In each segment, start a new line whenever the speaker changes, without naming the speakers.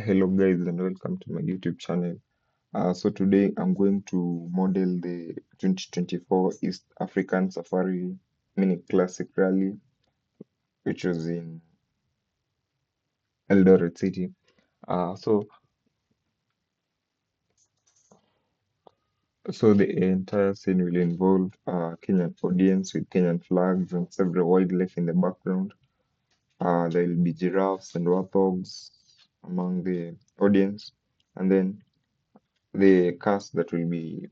Hello guys and welcome to my YouTube channel. So today I'm going to model the 2024 East African Safari Mini Classic Rally, which was in Eldoret City. So the entire scene will involve a Kenyan audience with Kenyan flags and several wildlife in the background. There will be giraffes and warthogs among the audience, and then the cars that will be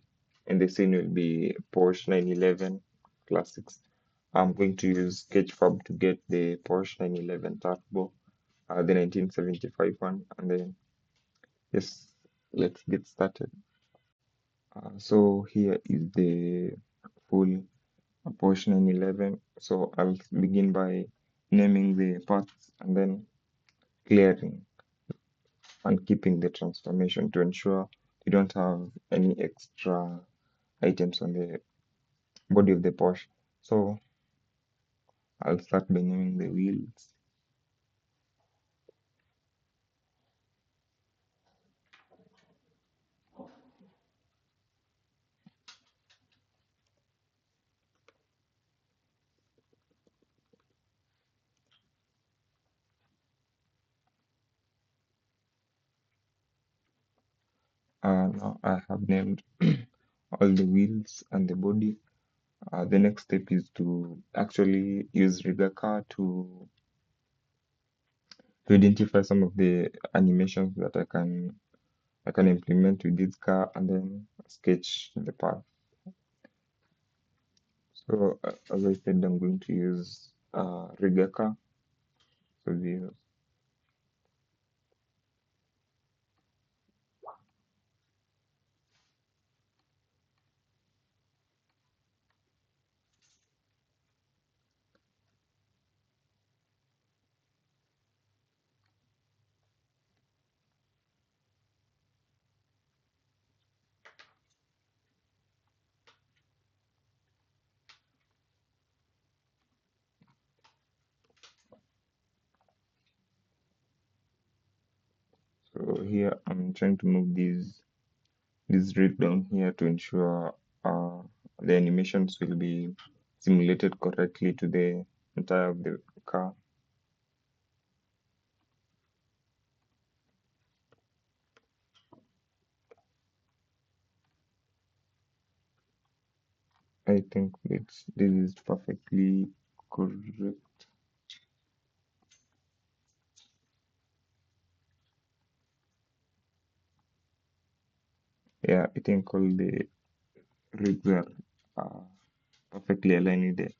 in the scene will be Porsche 911 Classics. I'm going to use Sketchfab to get the Porsche 911 Turbo, the 1975 one, and then yes, let's get started. So here is the full Porsche 911. So I'll begin by naming the parts and then clearing and keeping the transformation to ensure you don't have any extra items on the body of the Porsche. So I'll start by naming the wheels. Now I have named all the wheels and the body. The next step is to actually use Rigacar to identify some of the animations that I can implement with this car and then sketch the path. So as I said, I'm going to use Rigacar. So the so here I'm trying to move this rig down here to ensure the animations will be simulated correctly to the entire of the car. I think this is perfectly correct. Yeah, I think all the rigs are uh, perfectly aligned with the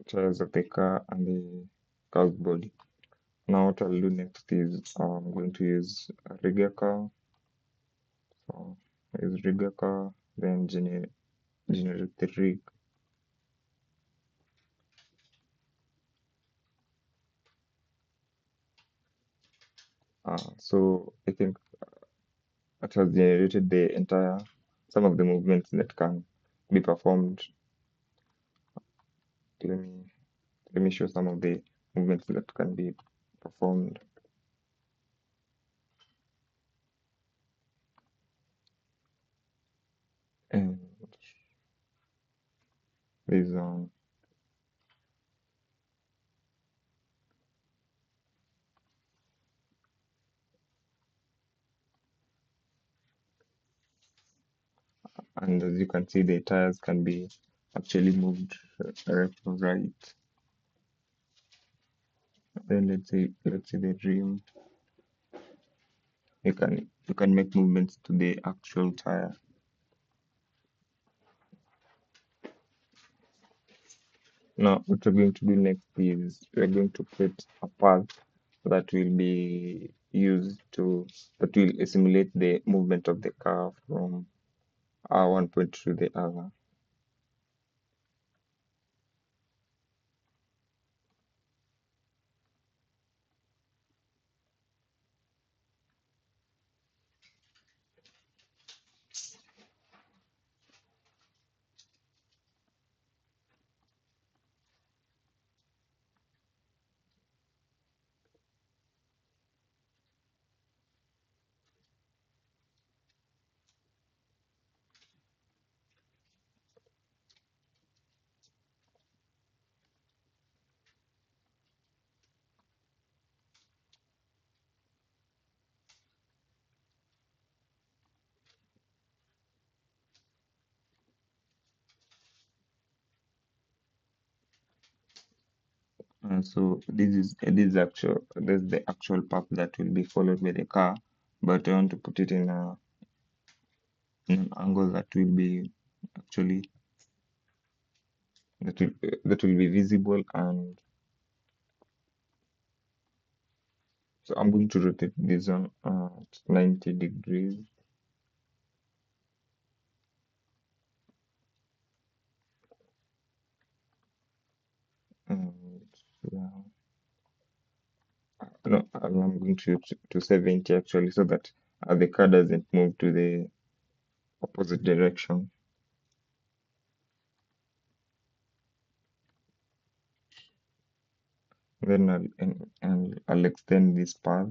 tires of the car and the car's body. Now what I'll do next is I'm going to use a Rigacar. So use Rigacar, then generate the rig. So I think it has generated the entire some of the movements that can be performed. Let me let me show some of the movements that can be performed. And there's and as you can see the tires can be actually moved left or right. Then let's say the rim. You can make movements to the actual tire. Now what we're going to do next is we're going to create a path that will be used to that will simulate the movement of the car from one point to the other. So this is the actual path that will be followed by the car, but I want to put it in an angle that will be actually that will be visible, and so I'm going to rotate this one at 90 degrees. And yeah, no, I'm going to 70 actually, so that the car doesn't move to the opposite direction. Then and I'll extend this path.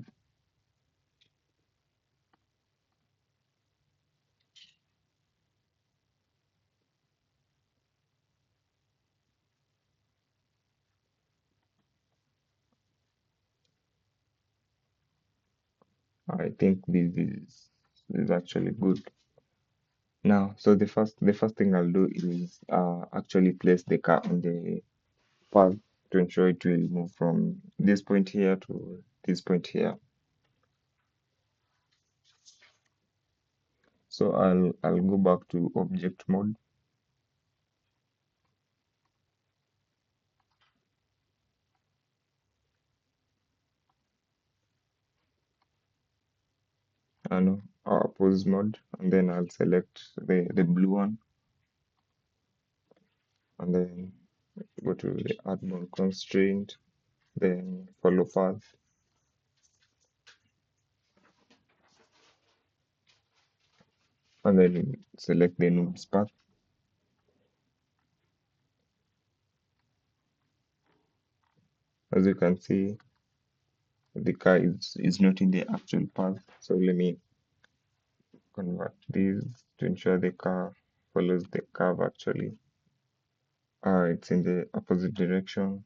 I think this is actually good. Now, so the first thing I'll do is actually place the car on the path to ensure it will move from this point here to this point here. So I'll go back to object mode. And pose mode, and then I'll select the blue one, and then go to the add mode constraint, then follow path, and then select the noob's path. As you can see, the car is not in the actual path. So let me convert these to ensure the car follows the curve actually. It's in the opposite direction.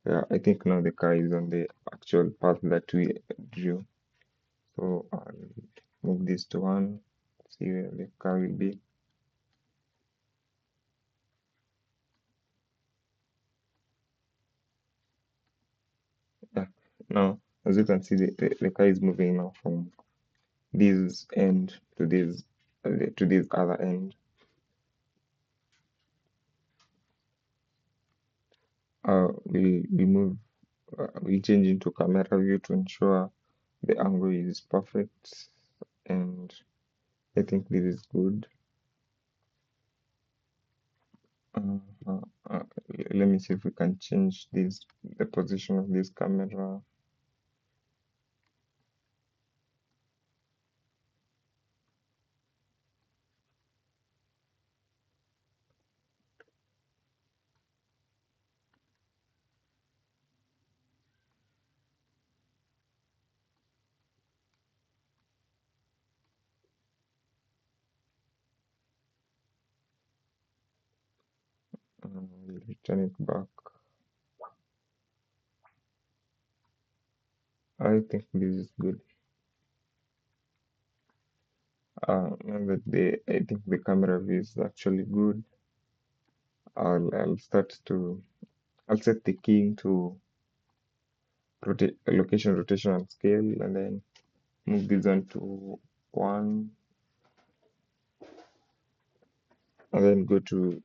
Yeah, I think now the car is on the actual path that we drew. So I'll move this to one, see where the car will be. Yeah, now as you can see, the car is moving now from this end to this other end. We'll change into camera view to ensure the angle is perfect, and I think this is good. Uh, uh, uh, Let me see if we can change the position of this camera. We'll return it back. I think this is good. Now that I think the camera view is actually good. I'll start to I'll set the keying to location, rotation, and scale, and then move this one to one, and then go to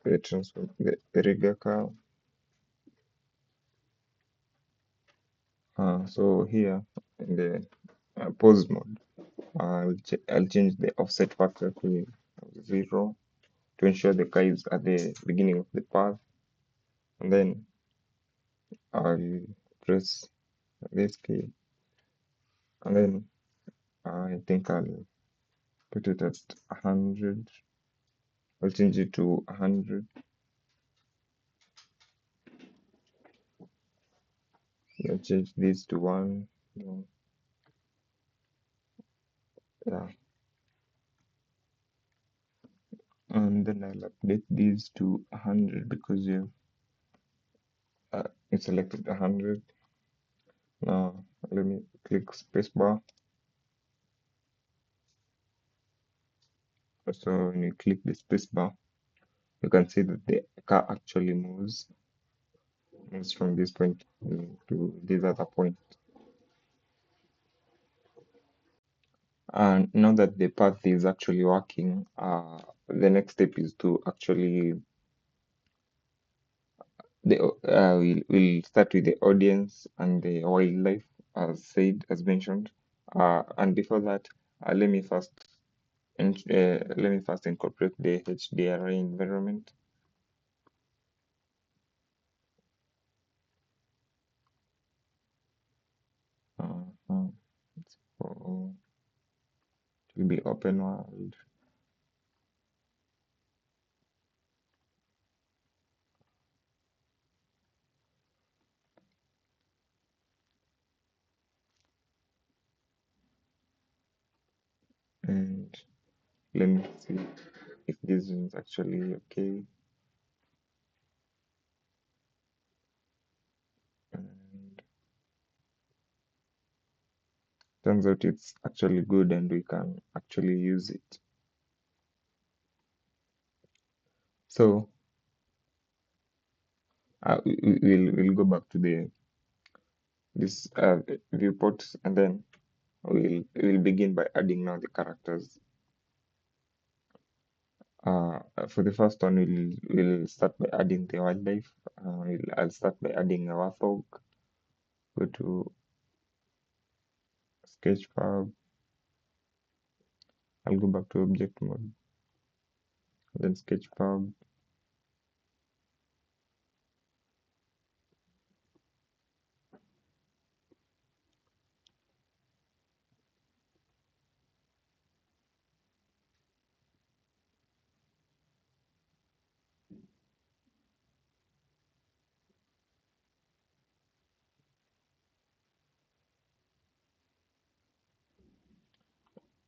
the transform the Rigacar. So here in the pose mode, I'll change the offset factor to 0 to ensure the car is at the beginning of the path, and then I'll press this key, and then I think I'll put it at 100. I'll change it to 100. I'll change this to 1. Yeah, and then I'll update these to 100 because you selected 100. Now let me click spacebar. So when you click the spacebar, You can see that the car actually moves from this point to this other point. And now that the path is actually working, the next step is to actually we'll start with the audience and the wildlife, as mentioned. And before that, let me first incorporate the HDRI environment. Uh, so it will be open world. And let me see if this is actually okay. And turns out it's actually good and we can actually use it. So we'll go back to the this viewport, and then we'll begin by adding now the characters. For the first one, we'll start by adding the wildlife. I'll start by adding a warthog. Go to Sketchfab. I'll go back to object mode, then Sketchfab,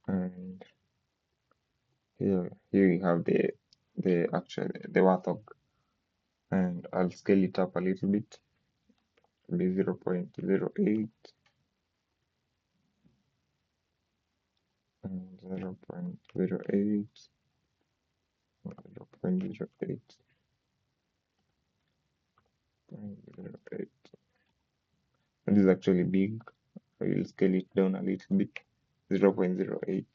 and here we have the warthog, and I'll scale it up a little bit, be 0.08 and 0.08, 0.08, 0.08. And this is actually big. I will scale it down a little bit, 0.08.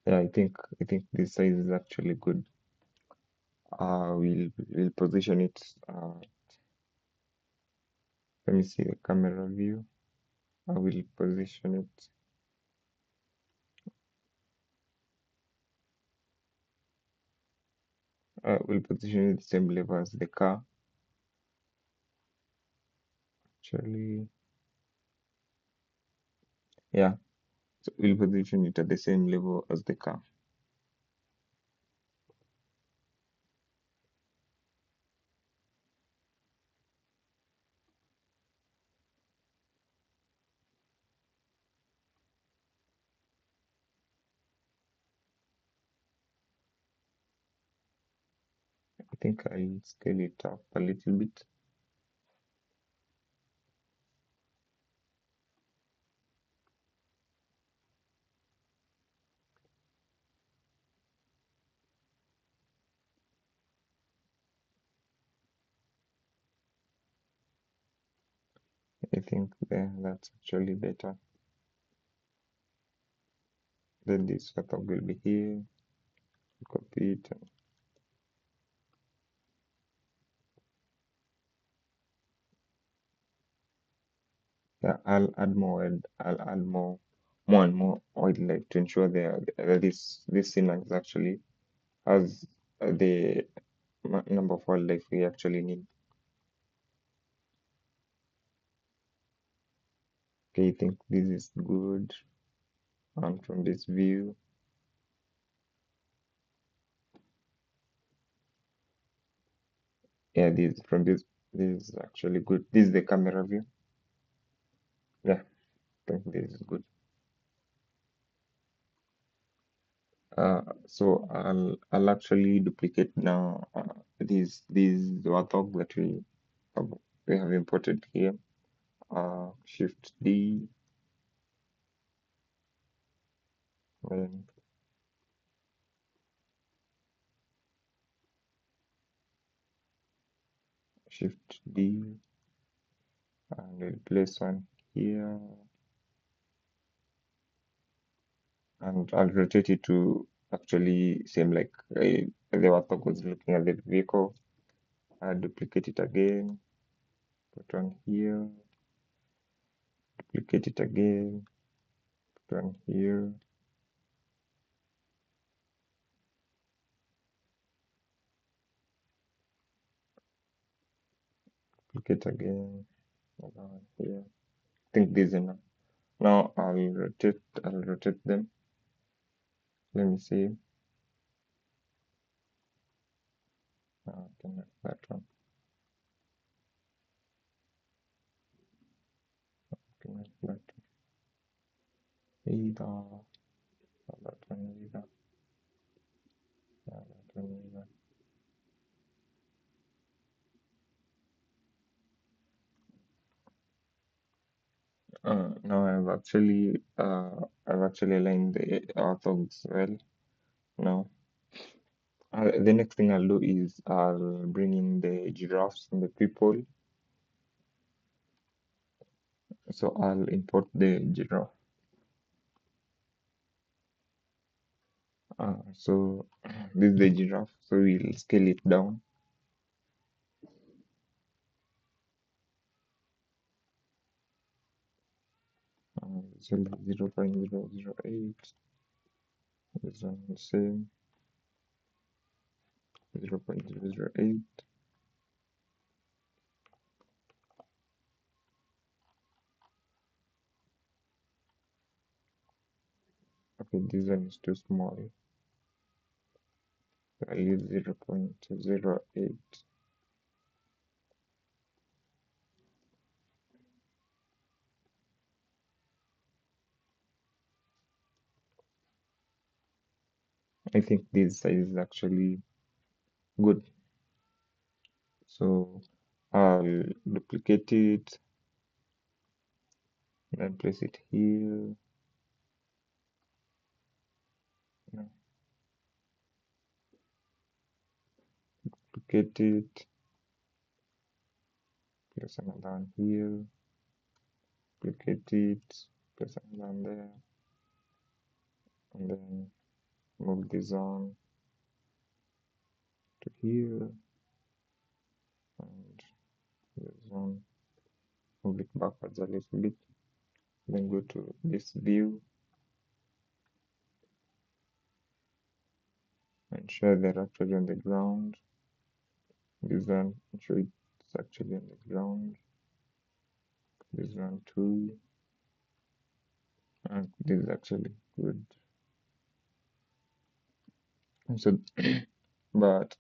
Yeah, I think this size is actually good. We'll position it. Let me see the camera view. I will position it. We'll position it the same level as the car. Actually, yeah. So we'll position it at the same level as the car. I think I'll scale it up a little bit. I think that's actually better. Then this setup will be here. Copy it. Yeah, I'll add more and more wildlife to ensure that this scene is actually has the number of wildlife we actually need. Okay, I think this is good. And from this view, yeah, this is actually good. This is the camera view. Yeah, I think this is good. So I'll actually duplicate now these warthog that have, we have imported here. Shift D, then Shift D, and we'll place one here, and I'll rotate it to actually same like the warthog was looking at the vehicle. I'll duplicate it again, put one here, duplicate it again, put one here, duplicate again, another one here. I think this is enough. Now I'll rotate them. Let me see. Can I, that one? Can I, that one? Either, that one either, that one either. Now I've actually aligned the orthogs well. Now the next thing I'll do is I'll bring in the giraffes and the people. So I'll import the giraffe. So this is the giraffe. So we'll scale it down. So 0.008. This one the same 0.008. Okay, this one is too small. I'll use 0.08. I think this size is actually good. So I'll duplicate it, then place it here. No, duplicate it, place another one here, duplicate it, place another one there, and then move this on to here, and this one, move it backwards a little bit, then go to this view and show they're actually on the ground. This one, show it's actually on the ground. This one too, and this is actually good. And so, but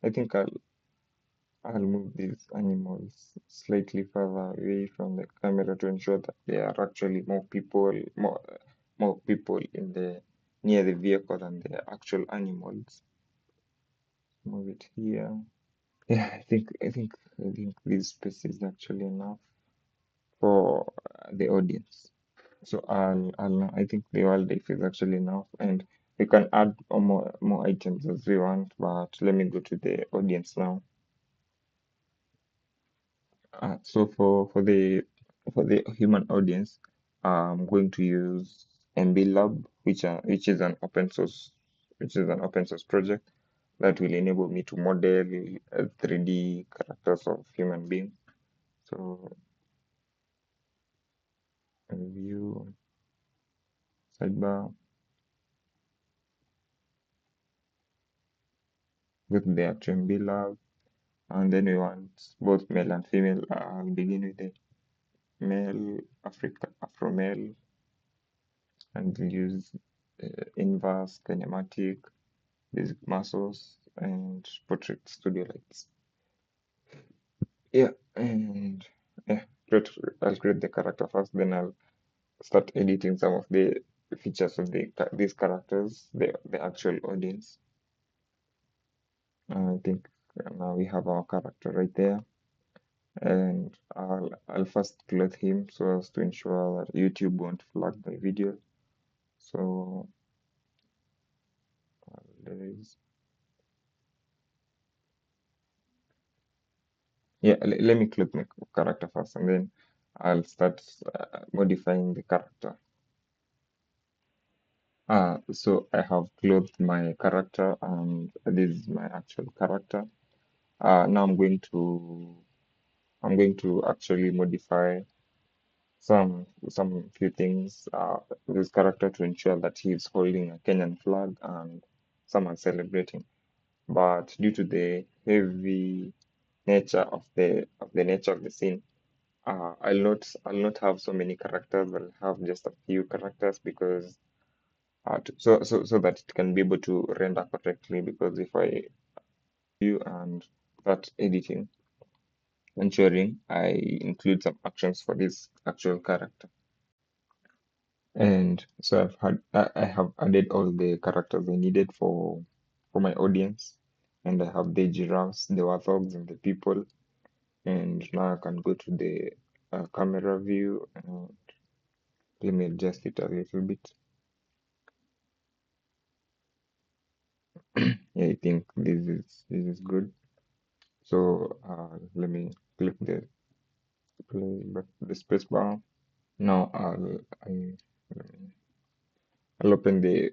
I think I'll move these animals slightly further away from the camera to ensure that there are actually more people in the near the vehicle than the actual animals. Move it here. Yeah, I think this space is actually enough for the audience. So I think the wildlife is actually enough, and we can add more items as we want. But let me go to the audience now. So for the human audience, I'm going to use MB Lab, which is an open source project that will enable me to model 3D characters of human beings. So view sidebar with the actual MB Lab, and then we want both male and female. I'll begin with the male, Afro male, and we'll use inverse kinematic, basic muscles, and portrait studio lights. Yeah, and yeah, I'll create the character first, then I'll start editing some of the features of these characters, the actual audience. I think now we have our character right there. and I'll first clothe him so as to ensure that YouTube won't flag my video. So there is yeah. Let me clothe my character first, and then I'll start modifying the character. So I have clothed my character, and this is my actual character. Now I'm going to actually modify some few things. This character to ensure that he is holding a Kenyan flag and someone celebrating. But due to the heavy nature of the nature of the scene, I'll not have so many characters. I'll have just a few characters because so that it can be able to render correctly. Because if I view and start editing, ensuring I include some actions for this actual character. And so I have added all the characters I needed for my audience, and I have the giraffes, the warthogs, and the people. And now I can go to the camera view and let me adjust it a little bit. Yeah, I think this is good. So let me click the play, but the space bar. Now I'll open the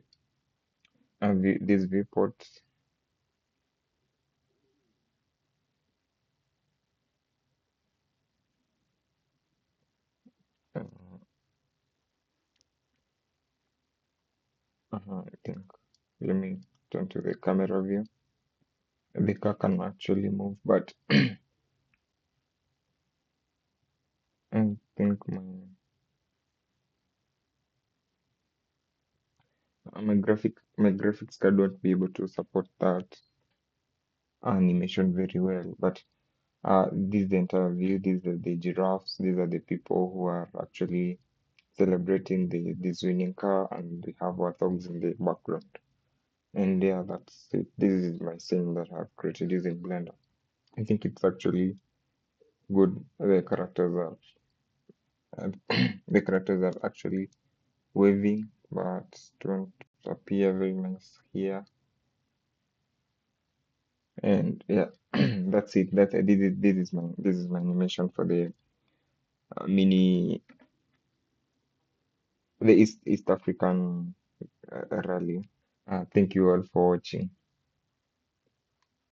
this viewport. Uh, I think let me turn to the camera view. The car can actually move, but I think my graphics card won't be able to support that animation very well. But this is the entire view. These are the giraffes. These are the people who are actually celebrating this winning car, and we have warthogs in the background. And yeah, that's it. This is my scene that I've created using Blender. I think it's actually good. The characters are actually waving, but don't appear very nice here. And yeah, that's it. This is my animation for mini the East African rally. Thank you all for watching.